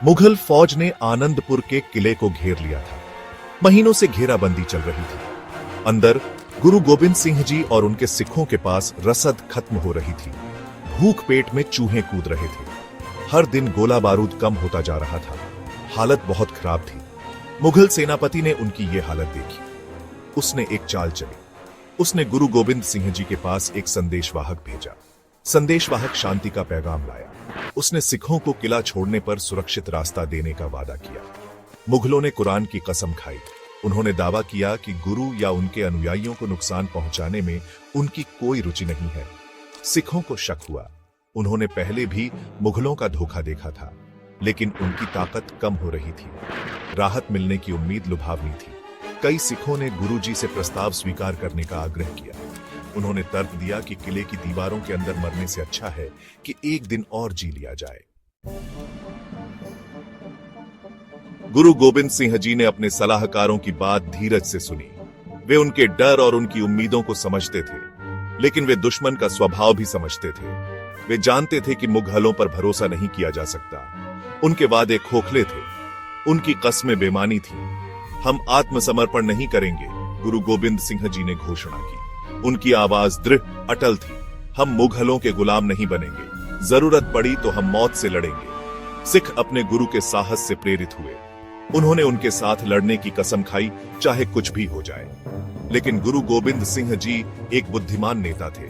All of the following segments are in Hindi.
मुगल फौज ने आनंदपुर के किले को घेर लिया था। महीनों से घेराबंदी चल रही थी। अंदर गुरु गोबिंद सिंह जी और उनके सिखों के पास रसद खत्म हो रही थी। भूख पेट में चूहे कूद रहे थे। हर दिन गोला बारूद कम होता जा रहा था। हालत बहुत खराब थी। मुगल सेनापति ने उनकी ये हालत देखी। उसने एक चाल चली। उसने गुरु गोबिंद सिंह जी के पास एक संदेशवाहक भेजा। संदेशवाहक शांति का पैगाम लाया। उसने सिखों को किला छोड़ने पर सुरक्षित रास्ता देने का वादा किया। मुगलों ने कुरान की कसम खाई। उन्होंने दावा किया कि गुरु या उनके अनुयायियों को नुकसान पहुंचाने में उनकी कोई रुचि नहीं है। सिखों को शक हुआ। उन्होंने पहले भी मुगलों का धोखा देखा था, लेकिन उनकी ताकत कम हो रही थी। राहत मिलने की उम्मीद लुभावनी थी। कई सिखों ने गुरुजी से प्रस्ताव स्वीकार करने का आग्रह किया। उन्होंने तर्क दिया कि किले की दीवारों के अंदर मरने से अच्छा है कि एक दिन और जी लिया जाए। गुरु गोबिंद सिंह जी ने अपने सलाहकारों की बात धीरज से सुनी। वे उनके डर और उनकी उम्मीदों को समझते थे, लेकिन वे दुश्मन का स्वभाव भी समझते थे। वे जानते थे कि मुगलों पर भरोसा नहीं किया जा सकता। उनके वादे खोखले थे। उनकी कस्में बेमानी थी। हम आत्मसमर्पण नहीं करेंगे, गुरु गोबिंद सिंह जी ने घोषणा की। उनकी आवाज दृढ़ अटल थी। हम मुगलों के गुलाम नहीं बनेंगे। जरूरत पड़ी तो हम मौत से लड़ेंगे। सिख अपने गुरु के साहस से प्रेरित हुए। उन्होंने उनके साथ लड़ने की कसम खाई, चाहे कुछ भी हो जाए। लेकिन गुरु गोबिंद सिंह जी एक बुद्धिमान नेता थे।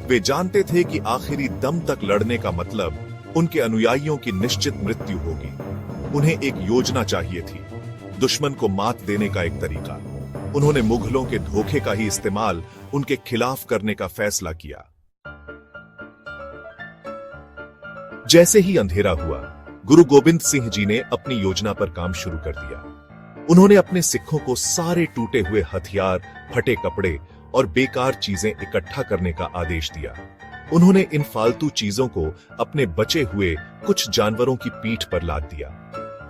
वे जानते थे कि आखिरी दम तक लड़ने का मतलब उनके अनुयायियों की निश्चित मृत्यु होगी। उन्हें एक योजना चाहिए थी, दुश्मन को मात देने का एक तरीका। उन्होंने मुगलों के धोखे का ही इस्तेमाल उनके खिलाफ करने का फैसला किया। जैसे ही अंधेरा हुआ, गुरु गोबिंद सिंह जी ने अपनी योजना पर काम शुरू कर दिया। उन्होंने अपने सिखों को सारे टूटे हुए हथियार, फटे कपड़े और बेकार चीजें इकट्ठा करने का आदेश दिया। उन्होंने इन फालतू चीजों को अपने बचे हुए कुछ जानवरों की पीठ पर लाद दिया।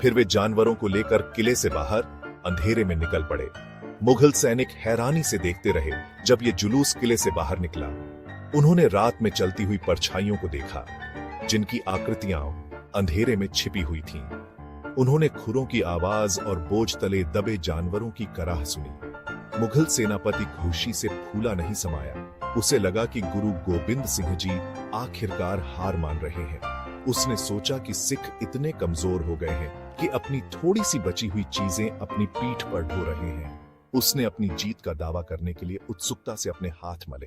फिर वे जानवरों को लेकर किले से बाहर अंधेरे में निकल पड़े। मुगल सैनिक हैरानी से देखते रहे जब ये जुलूस किले से बाहर निकला। उन्होंने रात में चलती हुई परछाइयों को देखा, जिनकी आकृतियां अंधेरे में छिपी हुई थीं। उन्होंने खुरों की आवाज और बोझ तले दबे जानवरों की कराह सुनी। मुगल सेनापति खुशी से फूला नहीं समाया। उसे लगा कि गुरु गोबिंद सिंह जी आखिरकार हार मान रहे हैं। उसने सोचा कि सिख इतने कमजोर हो गए हैं कि अपनी थोड़ी सी बची हुई चीजें अपनी पीठ पर ढो रहे हैं। उसने अपनी जीत का दावा करने के लिए उत्सुकता से अपने हाथ मले।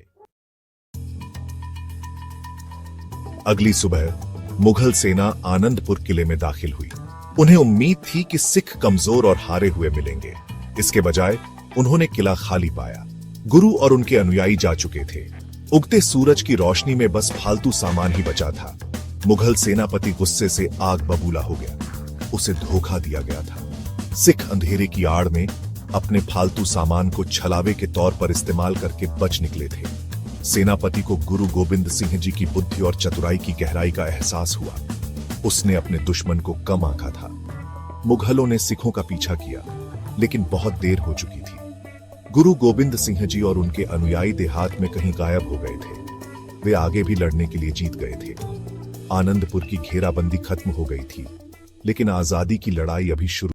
अगली सुबह मुगल सेना आनंदपुर किले में दाखिल हुई। उन्हें उम्मीद थी कि सिख कमजोर और हारे हुए मिलेंगे। इसके बजाय उन्होंने किला खाली पाया। गुरु और उनके अनुयायी जा चुके थे। उगते सूरज की रोशनी में बस फालतू सामान ही बचा था। मुगल सेनापति गुस्से से आग बबूला हो गया। उसे धोखा दिया गया था। सिख अंधेरे की आड़ में अपने फालतू सामान को छलावे के तौर पर इस्तेमाल करके बच निकले थे। सेनापति को गुरु गोबिंद सिंह जी की बुद्धि और चतुराई की गहराई का एहसास हुआ। उसने अपने दुश्मन को कम आंका था। मुगलों ने सिखों का पीछा किया, लेकिन बहुत देर हो चुकी थी। गुरु गोबिंद सिंह जी और उनके अनुयायी देहात में कहीं गायब हो गए थे। वे आगे भी लड़ने के लिए जीत गए थे। आनंदपुर की घेराबंदी खत्म हो गई थी, लेकिन आजादी की लड़ाई अभी शुरू